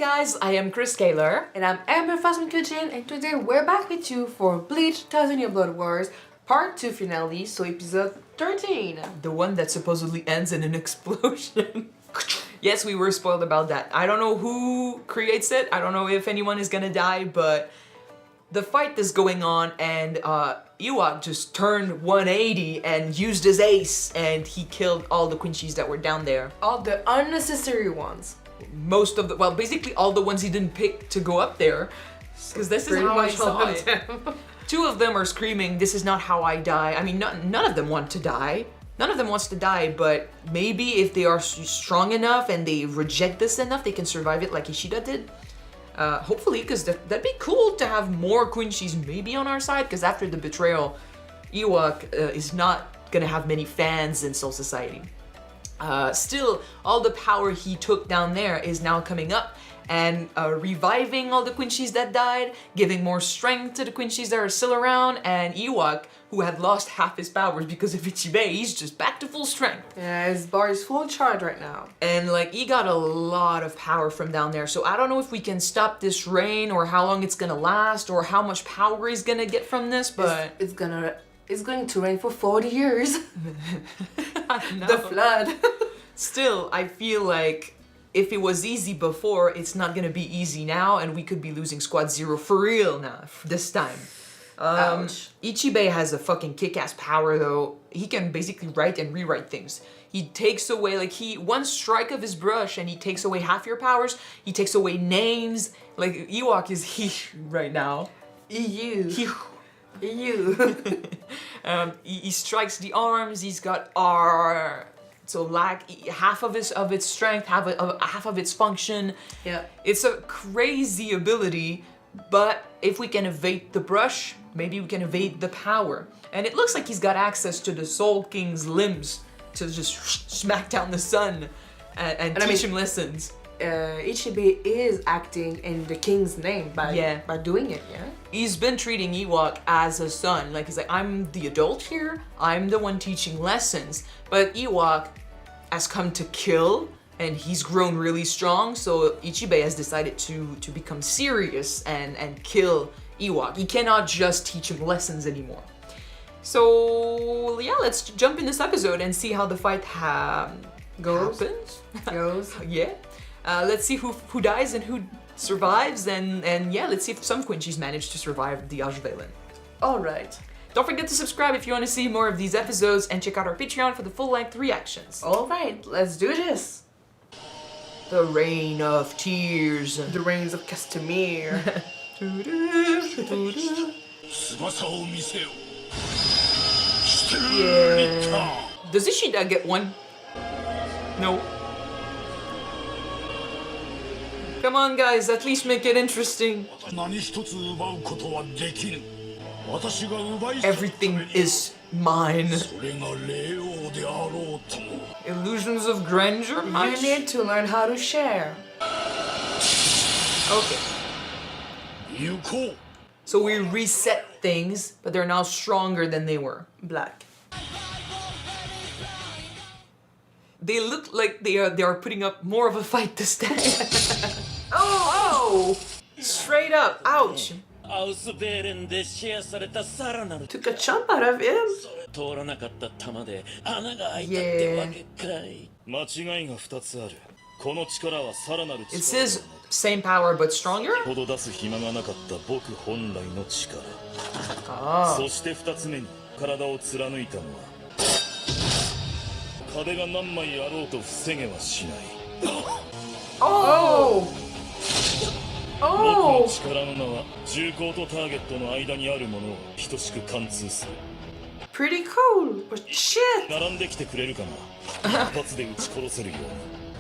guys, I am Chris Kaler. And I'm Amber from Kyuujin, and today we're back with you for Bleach 1000 Year Blood Wars Part 2 finale, so episode 13. The one that supposedly ends in an explosion. Yes, we were spoiled about that. I don't know who creates it, I don't know if anyone is gonna die, but the fight is going on and Yhwach just turned 180 and used his ace and he killed all the Quincy's that were down there. All the unnecessary ones. Most of the, well, basically all the ones he didn't pick to go up there. Because this is how I saw it. Two of them are screaming, "This is not how I die." I mean, none of them want to die. None of them wants to die, but maybe if they are strong enough and they reject this enough, they can survive it like Ishida did. Hopefully, because that'd be cool to have more Quincy's maybe on our side, because after the betrayal, Yhwach is not gonna have many fans in Soul Society. Still, all the power he took down there is now coming up and reviving all the Quincy's that died, giving more strength to the Quincy's that are still around, and Yhwach, who had lost half his powers because of Ichibe, he's just back to full strength. Yeah, his bar is full charge right now. And like, he got a lot of power from down there, so I don't know if we can stop this rain, or how long it's gonna last, or how much power he's gonna get from this, but... It's going to rain for 40 years. The flood. Still, I feel like if it was easy before, it's not gonna be easy now, and we could be losing Squad Zero for real now, this time. Ouch. Ichibe has a fucking kick-ass power though. He can basically write and rewrite things. He takes away, like, one strike of his brush and he takes away half your powers. He takes away names. Like, Yhwach is he right now. EU. He strikes the arms. He's got R, so like half of its strength, half of its function. Yeah, it's a crazy ability. But if we can evade the brush, maybe we can evade the power. And it looks like he's got access to the Soul King's limbs to just smack down the sun and teach him lessons. Ichibe is acting in the king's name by doing it, yeah? He's been treating Yhwach as a son. Like, he's like, I'm the adult here, I'm the one teaching lessons. But Yhwach has come to kill, and he's grown really strong, so Ichibe has decided to become serious and kill Yhwach. He cannot just teach him lessons anymore. So yeah, let's jump in this episode and see how the fight happens. Yeah. Let's see who dies and who survives, and yeah, let's see if some Quincy's manage to survive the Ajvelen. Alright. Don't forget to subscribe if you want to see more of these episodes, and check out our Patreon for the full-length reactions. Alright, let's do this. The Rain of Tears. The Rains of Castamere. Yeah. Does Ishida get one? No. Come on guys, at least make it interesting. Everything is mine. Illusions of grandeur? You need to learn how to share. Okay. So we reset things, but they're now stronger than they were. Black. They look like they are putting up more of a fight this time. Oh! Straight up, ouch! Took a chunk out of him. Yeah. It says same power but stronger? Oh. Oh! Oh! Pretty cool, but shit!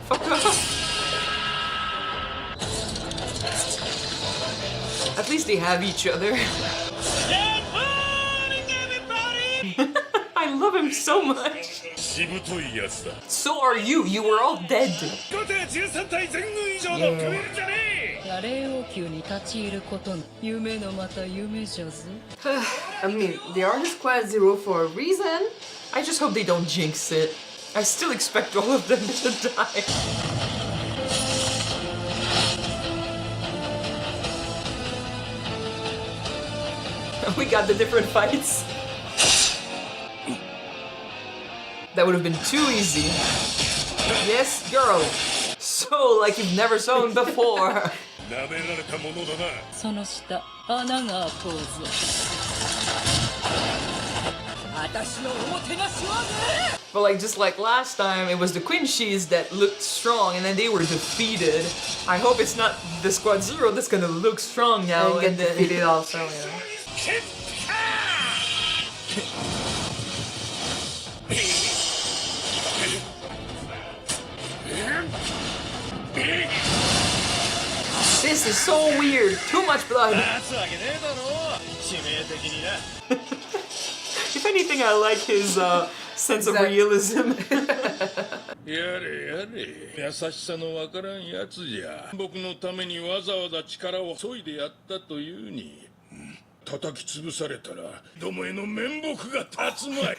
Fuck off! At least they have each other. I love him so much. So are you. You were all dead. I mean, they are the Squad Zero for a reason. I just hope they don't jinx it. I still expect all of them to die. We got the different fights. That would have been too easy. Yes, girl. So like you've never sewn before. But like just like last time, it was the Quincy's that looked strong and then they were defeated. I hope it's not the Squad Zero that's gonna look strong now and get defeated also, yeah. This is so weird. Too much blood. If anything, I like his sense of realism. やれやれ、優しさのわからんやつじゃ。僕のためにわざわざ力を削いでやったというに、叩き潰されたら、どもへの面目が立つまい。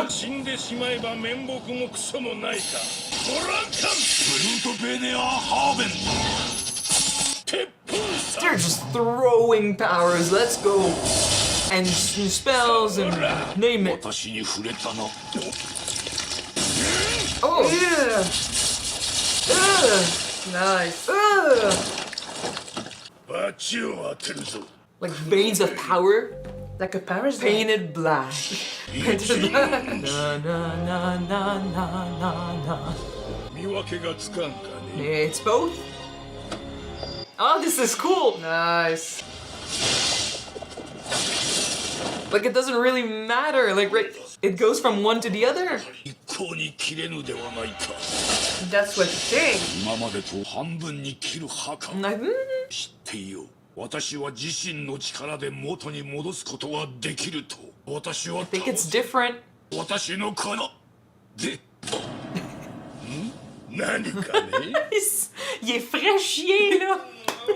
死んでしまえば面目もクソもないか。ご覧かん。ブルートベネアハーベン。They're just throwing powers. Let's go. And spells and name it. Oh yeah. Nice. Like veins of power. Like a power painted black. Painted black. Na na na na na na na. It's both. Oh, this is cool. Nice. Like it doesn't really matter. Like right, it goes from one to the other. That's what you think. Like, 私は自身の力で元に戻すことはできると私は I think it's different. 私のこので何かね Il est fraîchier là.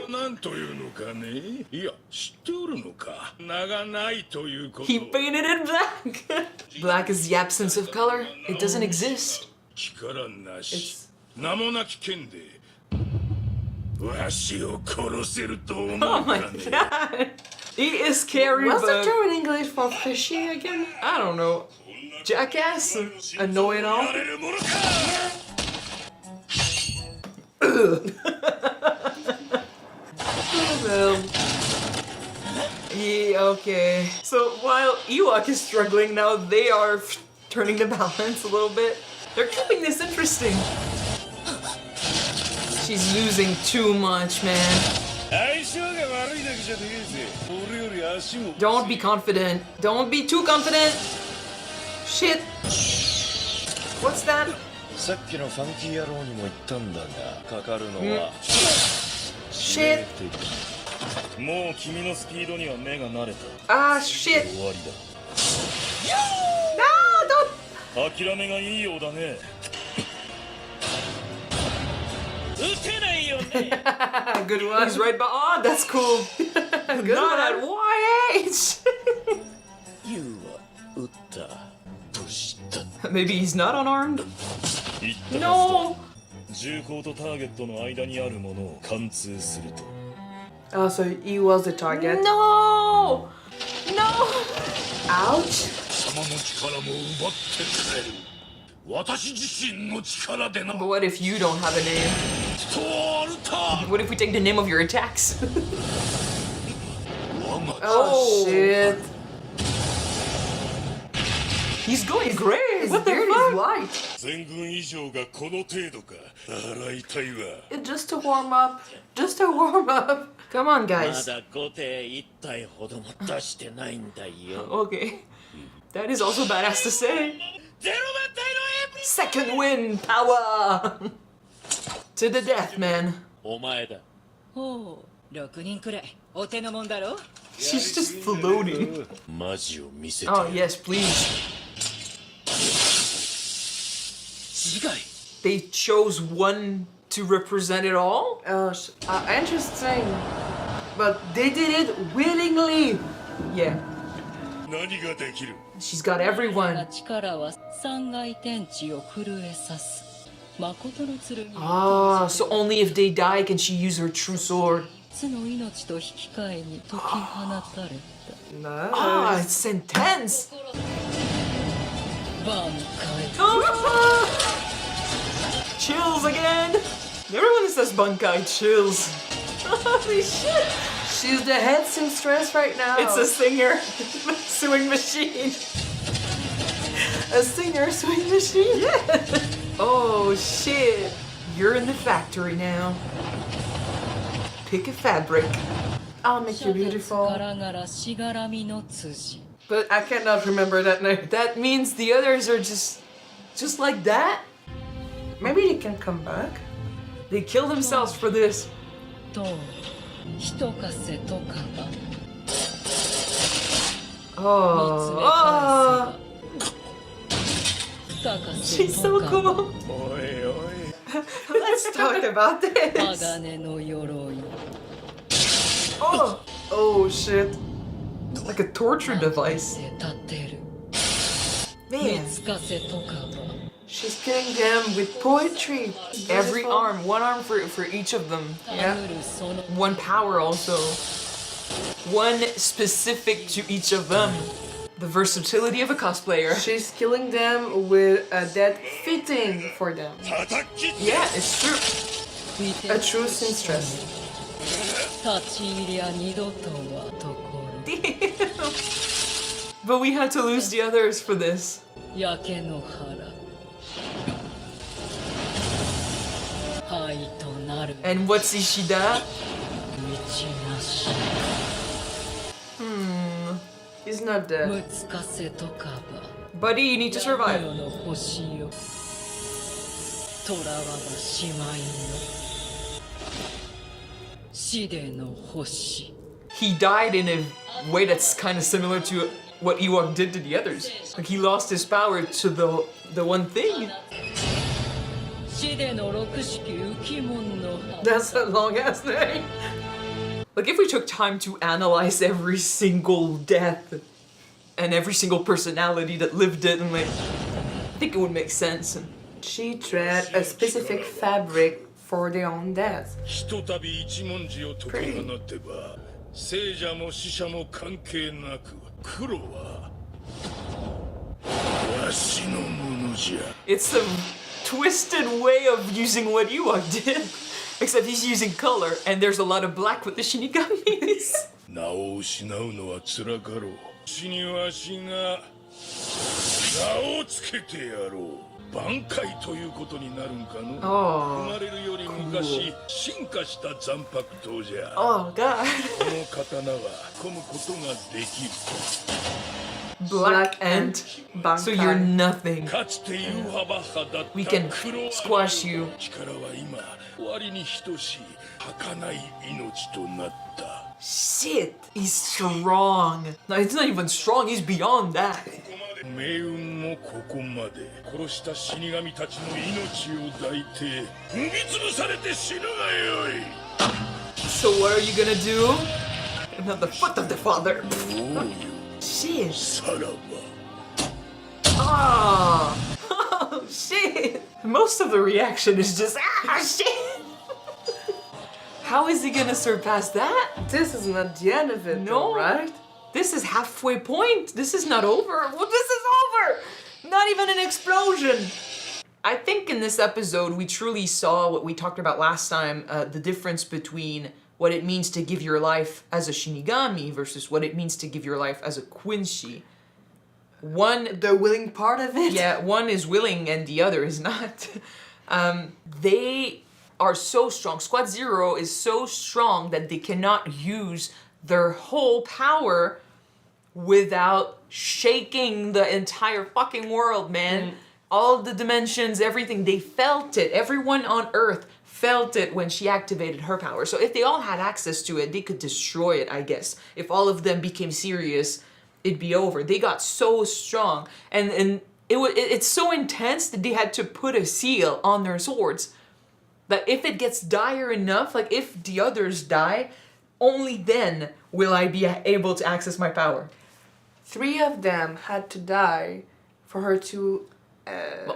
なんというのかねいや知っておるのか名がないということ He painted it black. Black is the absence of color. It doesn't exist. 力なし名もなき剣で Oh my god! He is scary, What's but... the term in English for fishy again? I don't know. Jackass? Annoying all? Yeah, okay. So while Yhwach is struggling, now they are turning the balance a little bit. They're keeping this interesting. She's losing too much, man. Don't be confident. Don't be too confident. Shit. What's that? Shit. Ah, shit. No, don't. Good one. He's right, but oh, that's cool. Good Not at YH. Maybe he's not unarmed. No. Oh, so he was the target. No. No. Ouch. But what if you don't have a name? What if we take the name of your attacks? Oh shit. He's going great. His What the beard fuck? is white. It's just to warm up. Just to warm up. Come on, guys. Okay. That is also badass to say. Second win power. To the death, man. She's just floating. Oh yes, please. They chose one to represent it all? Interesting. But they did it willingly. Yeah. She's got everyone. Ah, so only if they die can she use her true sword. Ah, it's intense. Chills again. Everyone says Bankai chills. Holy shit. She's the head seamstress right now. It's a singer sewing machine. A singer sewing machine? Yeah. Oh shit. You're in the factory now. Pick a fabric. I'll make you beautiful. But I cannot remember that name. That means the others are just like that? Maybe they can come back. They kill themselves for this. Oh. She's so cool. Oi, oi. Let's talk about this. Oh. Oh shit. Like a torture device. Man. She's killing them with poetry. Every Beautiful. arm, one arm for each of them. Yeah. One power also. One specific to each of them. The versatility of a cosplayer. She's killing them with a dead fitting for them. Yeah, it's true. A true seamstress. But we had to lose the others for this. And what's Ishida? He's not dead. Buddy, you need to survive. He died in a way that's kind of similar to what Yhwach did to the others. Like he lost his power to the one thing. That's a long ass name. Like if we took time to analyze every single death and every single personality that lived it, and like, I think it would make sense. She thread a specific fabric for their own death. ひとたび一文字を解き放てば生者も死者も関係なく黒はわしのものじゃ It's a twisted way of using what Yhwach did. Except he's using color, and there's a lot of black with the shinigamis. 名を失うのは辛かろう死にわしが名をつけてやろう挽回ということになるんかの、生まれるより昔進化した残白刀じゃ。 Oh god. この刀は込むことができる。 Black Ant. So you're nothing. かつてYhwachだった We can squash you. 力は今終わりに等しい儚い命となった。 Shit, he's strong. No, it's not even strong, he's beyond that. 命運もここまで殺した死神たちの命を抱いて踏み潰されて死ぬがよい。 So what are you gonna do? Not the foot of the father. どうよ Shit. さらば Ah. Oh shit. Most of the reaction is just shit. How is he gonna surpass that? This is not the end of it, No. though, right? This is halfway point. This is not over. Well, this is over. Not even an explosion. I think in this episode we truly saw what we talked about last time, the difference between what it means to give your life as a shinigami versus what it means to give your life as a Quincy. One, The willing part of it? yeah, one is willing and the other is not. They are so strong. Squad Zero is so strong that they cannot use their whole power without shaking the entire fucking world, man. All the dimensions, everything, they felt it. Everyone on Earth felt it when she activated her power. So if they all had access to it, they could destroy it, I guess. If all of them became serious, it'd be over. They got so strong. And it's so intense that they had to put a seal on their swords. That if it gets dire enough, like if the others die, only then will I be able to access my power. 3 of them had to die for her to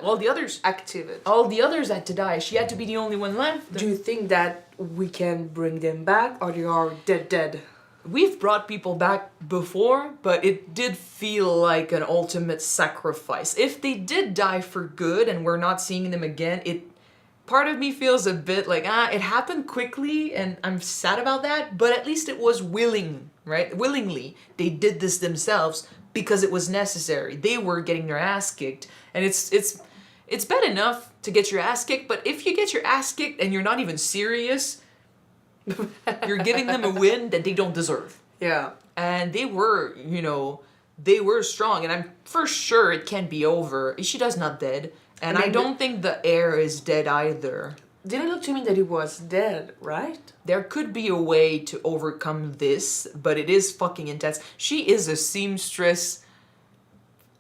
All the others activate. All the others had to die. She had to be the only one left. Do you think that we can bring them back, or they are dead. We've brought people back before, but it did feel like an ultimate sacrifice. If they did die for good and we're not seeing them again, part of me feels a bit like, it happened quickly and I'm sad about that, but at least it was willing, right? Willingly. They did this themselves because it was necessary. They were getting their ass kicked, and it's bad enough to get your ass kicked, but if you get your ass kicked and you're not even serious, you're giving them a win that they don't deserve. Yeah. And they were, they were strong, and I'm for sure it can be over. Ishida's not dead, and I don't think the heir is dead either. Didn't look to me that he was dead, right? There could be a way to overcome this, but it is fucking intense. She is a seamstress,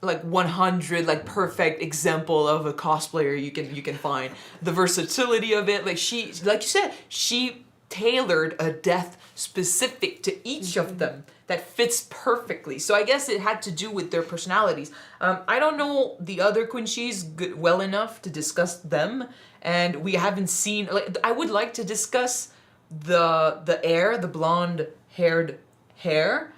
like 100, like perfect example of a cosplayer you can find. The versatility of it, like you said, she tailored a death specific to each of them that fits perfectly. So I guess it had to do with their personalities. I don't know the other Quincy's well enough to discuss them, and we haven't seen. Like, I would like to discuss the heir, the blonde-haired hair,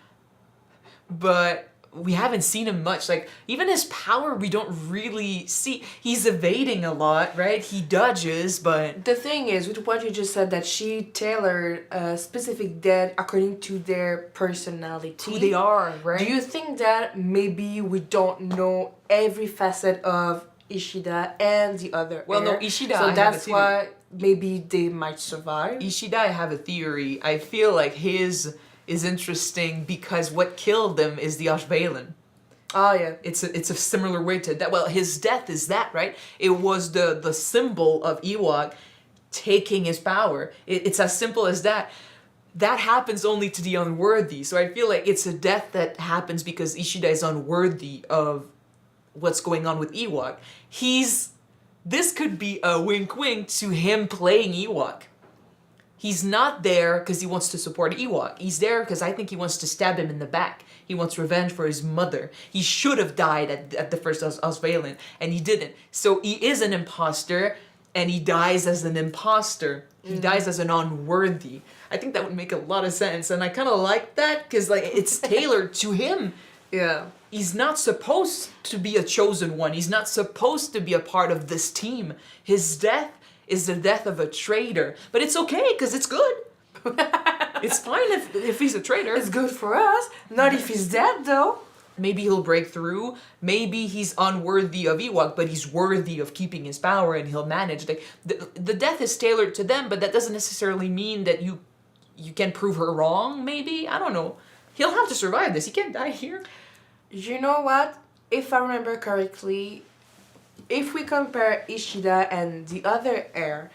but we haven't seen him much. Like, even his power, we don't really see. He's evading a lot, right? He dodges, but... The thing is, with what you just said, that she tailored a specific death according to their personality. Who they are, right? Do you think that maybe we don't know every facet of Ishida and the other Well, heir? no, Ishida, so I that's have a why maybe they might survive? Ishida, I have a theory. I feel like his is interesting because what killed them is the Ashbalen. Oh, yeah. It's a similar way to that. Well, his death is that, right? It was the symbol of Yhwach taking his power. It's as simple as that. That happens only to the unworthy. So I feel like it's a death that happens because Ishida is unworthy of what's going on with Yhwach. This could be a wink-wink to him playing Yhwach. He's not there because he wants to support Yhwach. He's there because I think he wants to stab him in the back. He wants revenge for his mother. He should have died at the first Osvalin, and he didn't. So he is an imposter, and he dies as an imposter. He dies as an unworthy. I think that would make a lot of sense, and I kind of like that because like it's tailored to him. Yeah. He's not supposed to be a chosen one. He's not supposed to be a part of this team. His death is the death of a traitor. But it's okay, because it's good. It's fine if he's a traitor. It's good for us. Not if he's dead, though. Maybe he'll break through. Maybe he's unworthy of Yhwach, but he's worthy of keeping his power, and he'll manage. Like, the death is tailored to them, but that doesn't necessarily mean that you can prove her wrong, maybe? I don't know. He'll have to survive this. He can't die here. You know what? If I remember correctly, if we compare Ishida and the other heir,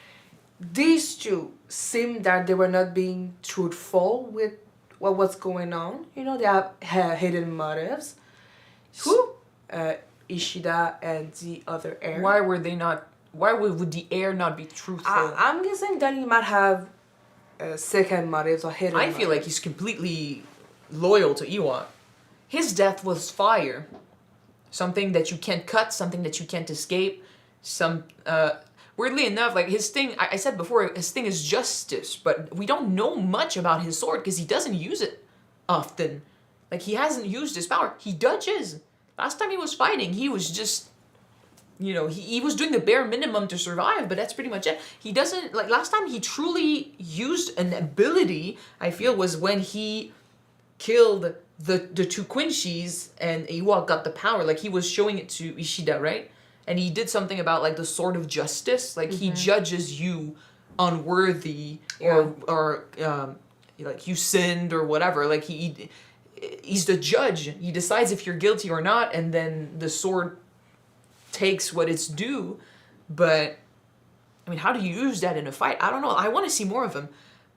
these two seem that they were not being truthful with what was going on. You know, they have hidden motives. Who? Ishida and the other heir. Why would the heir not be truthful? I'm guessing that he might have second motives or hidden I feel like he's completely loyal to Yhwach. His death was fire. Something that you can't cut, something that you can't escape. Weirdly enough, like his thing, I said before, his thing is justice, but we don't know much about his sword because he doesn't use it often. Like, he hasn't used his power. He dodges. Last time he was fighting, he was just, he was doing the bare minimum to survive, but that's pretty much it. He doesn't, like, last time he truly used an ability, I feel, was when he killed the two Quincy's and Yhwach got the power. Like, he was showing it to Ishida, right? And he did something about, like, the sword of justice. Like, he judges you unworthy or like, you sinned or whatever. Like, he's the judge. He decides if you're guilty or not, and then the sword takes what it's due. But, I mean, how do you use that in a fight? I don't know. I want to see more of him.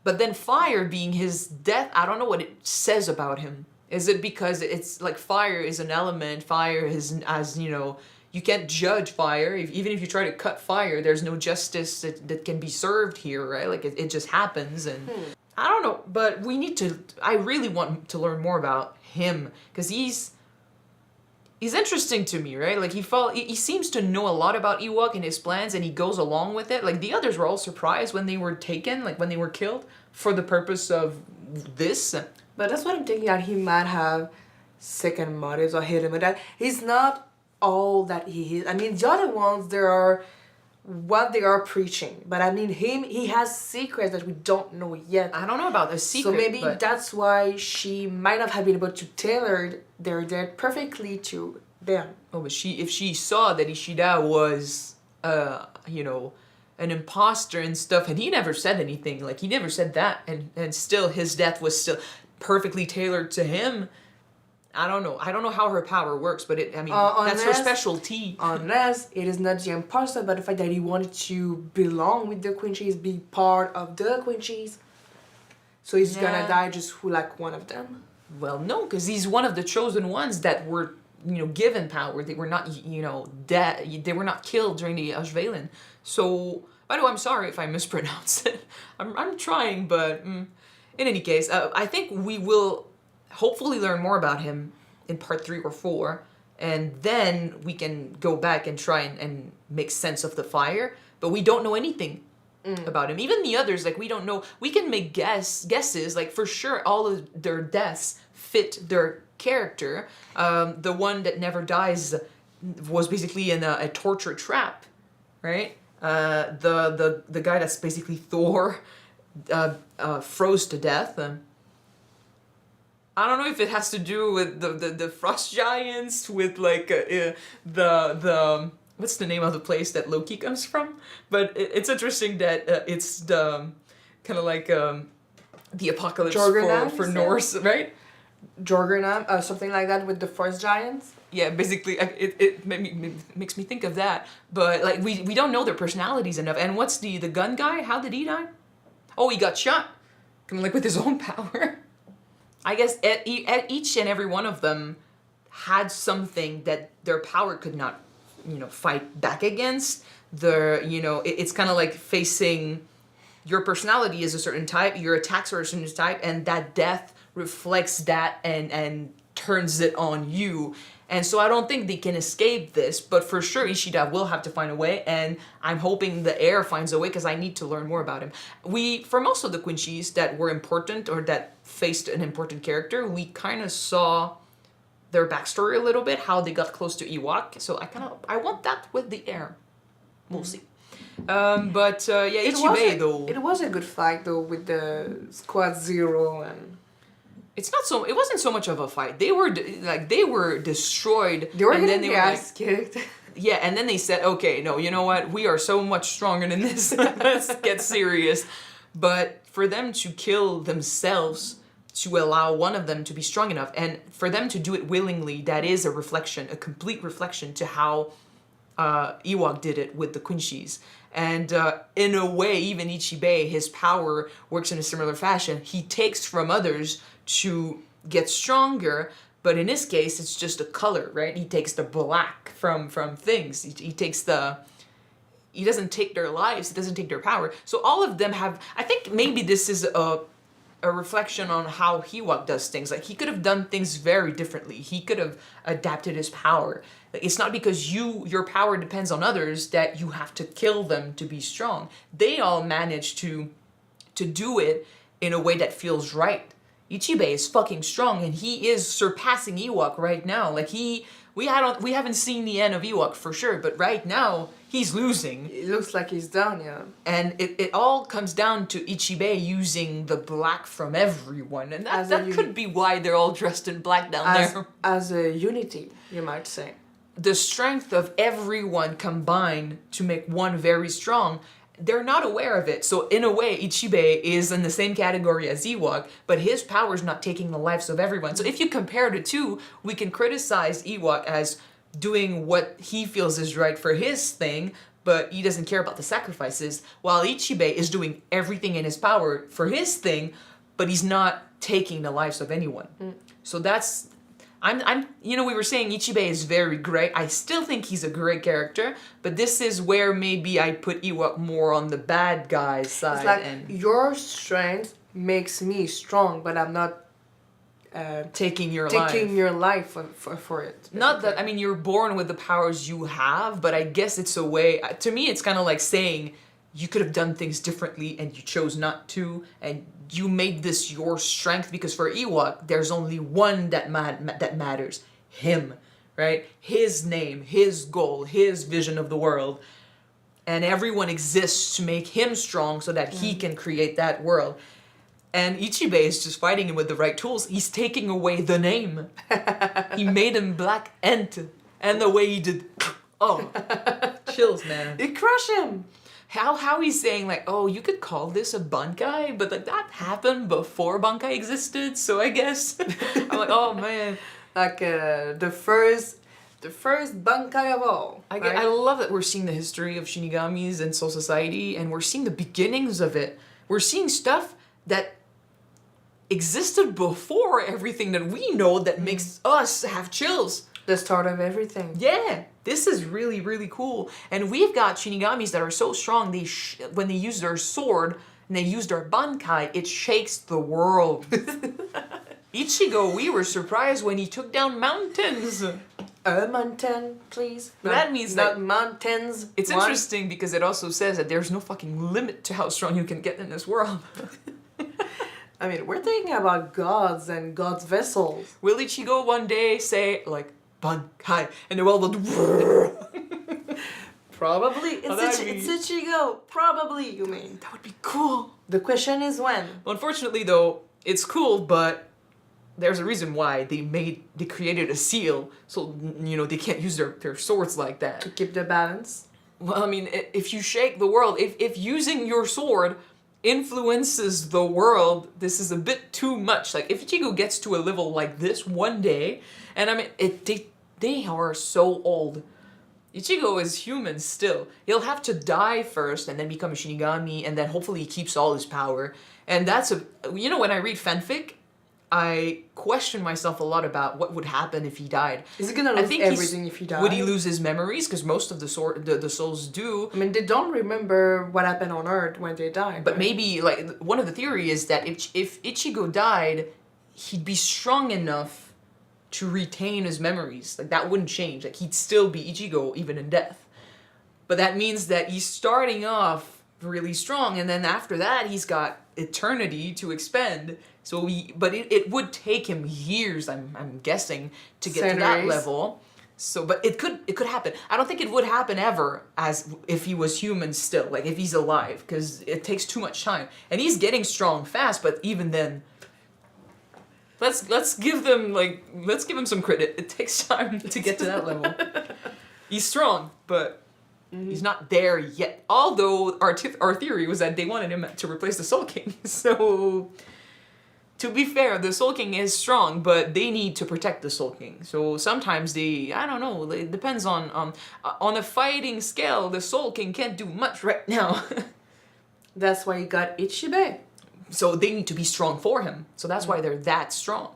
But then fire being his death, I don't know what it says about him. Is it because it's, like, fire is an element, fire is, as, you can't judge fire. Even if you try to cut fire, there's no justice that can be served here, right? Like, it just happens, and I don't know, but we need to, I really want to learn more about him, because he's he's interesting to me, right? Like he seems to know a lot about Yhwach and his plans, and he goes along with it. Like the others were all surprised when they were taken, like when they were killed for the purpose of this. But that's what I'm thinking, that he might have second motives or hidden with that. He's not all that he is. I mean, the other ones, there are what they are preaching. But I mean, he has secrets that we don't know yet. I don't know about the secret. So maybe that's why she might not have been able to tailor their death perfectly to them. Oh, but if she saw that Ishida was, you know, an imposter and stuff, and he never said anything, like he never said that, and still his death was still perfectly tailored to him. I don't know how her power works, but that's her specialty. Unless it is not the imposter, but the fact that he wanted to belong with the Quincy's, be part of the Quincy's. So he's gonna die just who like one of them. Well, no, because he's one of the chosen ones that were, you know, given power. They were not, you know, dead. They were not killed during the Ashvalen. So, by the way, I'm sorry if I mispronounce it. I'm trying, but in any case, I think we will hopefully learn more about him in part 3 or 4, and then we can go back and try and make sense of the fire. But we don't know anything about him. Even the others, like, we don't know. We can make guesses, like, for sure all of their deaths fit their character. The one that never dies was basically in a torture trap, right? The guy that's basically Thor froze to death. I don't know if it has to do with the frost giants, with like the what's the name of the place that Loki comes from? But it's interesting that it's the kind of like the apocalypse for Norse, right? Jorgernam, something like that, with the frost giants. Yeah, basically, it makes me think of that. But like we don't know their personalities enough. And what's the gun guy? How did he die? Oh, he got shot, kind of like with his own power. I guess at each and every one of them had something that their power could not, you know, fight back against. It's kind of like facing your personality is a certain type, your attacks are a certain type, and that death reflects that and turns it on you. And so I don't think they can escape this, but for sure Ishida will have to find a way, and I'm hoping the heir finds a way, because I need to learn more about him. For most of the Quincy's that were important or that faced an important character, we kind of saw their backstory a little bit, how they got close to Yhwach. So I want that with the heir. We'll see. Ichibe though. It was a good fight though, with the Squad Zero and. It wasn't so much of a fight. They were destroyed. They were getting their ass kicked. Yeah, and then they said, okay, no, you know what? We are so much stronger than this. Let's get serious. But for them to kill themselves to allow one of them to be strong enough, and for them to do it willingly, that is a complete reflection to how Yhwach did it with the Quincy's. And in a way, even Ichibe, his power works in a similar fashion. He takes from others to get stronger, but in this case, it's just a color, right? He takes the black from things. He doesn't take their lives, he doesn't take their power. So all of them have, I think maybe this is a reflection on how Yhwach does things. Like, he could have done things very differently. He could have adapted his power. It's not because your power depends on others that you have to kill them to be strong. They all manage to do it in a way that feels right. Ichibe is fucking strong, and he is surpassing Yhwach right now. Like, we haven't seen the end of Yhwach for sure, but right now he's losing. It looks like he's down, yeah. And it all comes down to Ichibe using the black from everyone, and that could be why they're all dressed in black down there. As a unity, you might say. The strength of everyone combined to make one very strong. They're not aware of it. So in a way, Ichibe is in the same category as Yhwach, but his power is not taking the lives of everyone. So if you compare the two, we can criticize Yhwach as doing what he feels is right for his thing, but he doesn't care about the sacrifices, while Ichibe is doing everything in his power for his thing, but he's not taking the lives of anyone. So that's... we were saying Ichibe is very great. I still think he's a great character, but this is where maybe I put Yhwach more on the bad guy's side. It's like, your strength makes me strong, but I'm not taking your life for it. Not that, I mean, you're born with the powers you have, but I guess it's a way, to me, it's kind of like saying you could have done things differently and you chose not to, and you made this your strength, because for Yhwach, there's only one that matters. Him, right? His name, his goal, his vision of the world. And everyone exists to make him strong so that he can create that world. And Ichibe is just fighting him with the right tools. He's taking away the name. He made him Black Ent. And the way he did, oh, chills, man. It crushed him. How he's saying like, oh, you could call this a Bankai, but like that happened before Bankai existed, so I guess. I'm like, oh man. Like the first Bankai of all. Right? I love that we're seeing the history of shinigamis and Soul Society, and we're seeing the beginnings of it. We're seeing stuff that existed before everything that we know that makes us have chills. The start of everything. Yeah, this is really, really cool. And we've got shinigamis that are so strong, when they use their sword and they use their bankai, it shakes the world. Ichigo, we were surprised when he took down mountains. A mountain, please. That means not that mountains. It's interesting because it also says that there's no fucking limit to how strong you can get in this world. I mean, we're thinking about gods and gods' vessels. Will Ichigo one day say, like, Bankai, and the world will... Probably. It's Ichigo. Probably, you mean. That would be cool. The question is when. Well, unfortunately, though, it's cool, but there's a reason why they created a seal, so, you know, they can't use their swords like that. To keep the balance? Well, I mean, if you shake the world, if using your sword influences the world, this is a bit too much. Like, if Ichigo gets to a level like this one day, and I mean, they are so old. Ichigo is human still. He'll have to die first and then become a shinigami, and then hopefully he keeps all his power. And that's you know, when I read fanfic, I question myself a lot about what would happen if he died. Is he gonna lose everything if he died? Would he lose his memories? Because most of the souls do. I mean, they don't remember what happened on Earth when they died. But right? maybe, like, one of the theories is that if Ichigo died, he'd be strong enough to retain his memories. Like, that wouldn't change. Like, he'd still be Ichigo even in death. But that means that he's starting off really strong, and then after that, he's got eternity to expend. So but it would take him years, I'm guessing, to get to that level. So, but it could happen. I don't think it would happen ever as if he was human still, like if he's alive, because it takes too much time. And he's getting strong fast, but even then, let's give him some credit. It takes time to get to that level. He's strong, but he's not there yet. Although our theory was that they wanted him to replace the Soul King, so. To be fair, the Soul King is strong, but they need to protect the Soul King. So sometimes I don't know, it depends on a fighting scale, the Soul King can't do much right now. That's why you got Ichibe. So they need to be strong for him. So that's why they're that strong.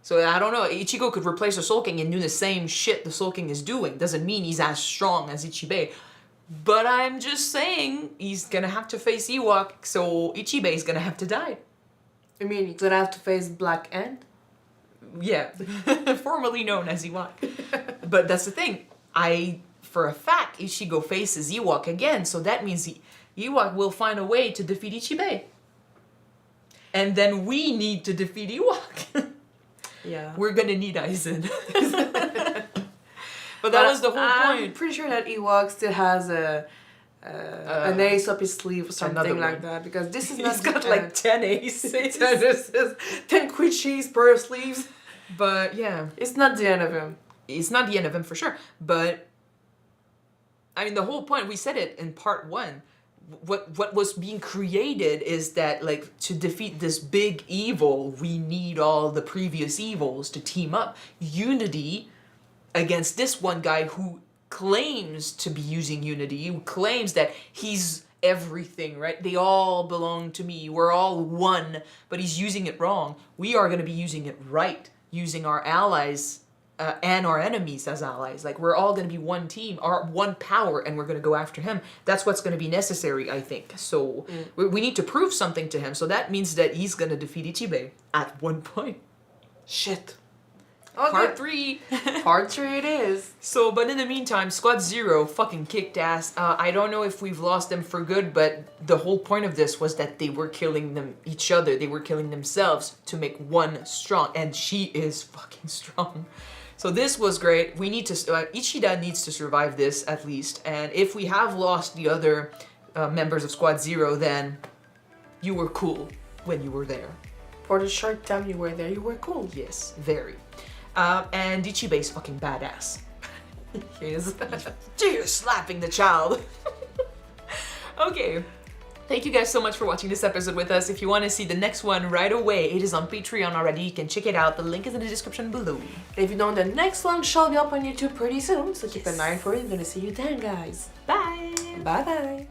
So I don't know, Ichigo could replace the Soul King and do the same shit the Soul King is doing. Doesn't mean he's as strong as Ichibe. But I'm just saying, he's gonna have to face Yhwach, so Ichibe is gonna have to die. I mean, he's gonna have to face Black Ent? Yeah, formerly known as Yhwach. But that's the thing. For a fact, Ichigo faces Yhwach again, so that means Yhwach will find a way to defeat Ichibe. And then we need to defeat Yhwach. Yeah. We're gonna need Aizen. But that was the whole point. I'm pretty sure that Yhwach still has an ace up his sleeve or something like that, because this is not. He's got like 10 aces. 10 Quincy's per sleeves. But yeah. It's not the end of him. It's not the end of him for sure. But I mean, the whole point, we said it in part 1. What was being created is that, like, to defeat this big evil, we need all the previous evils to team up. Unity against this one guy who claims to be using unity, who claims that he's everything, right? They all belong to me. We're all one, but he's using it wrong. We are going to be using it right, using our allies and our enemies as allies. Like, we're all going to be one team, our one power, and we're going to go after him. That's what's going to be necessary, I think. So we need to prove something to him. So that means that he's going to defeat Ichibe at one point. Shit. Part 3. Part 3 it is. So, but in the meantime, Squad Zero fucking kicked ass. I don't know if we've lost them for good, but the whole point of this was that they were killing each other. They were killing themselves to make one strong, and she is fucking strong. So this was great. We need to, Ichida needs to survive this at least, and if we have lost the other members of Squad Zero, then you were cool when you were there. For the short time you were there, you were cool. Yes, very. And Ichibe is fucking badass. He is. You're slapping the child. Okay. Thank you guys so much for watching this episode with us. If you want to see the next one right away, it is on Patreon already. You can check it out. The link is in the description below. If you know, the next one shall be up on YouTube pretty soon, so keep an eye for it. I'm gonna see you then, guys. Bye. Bye-bye.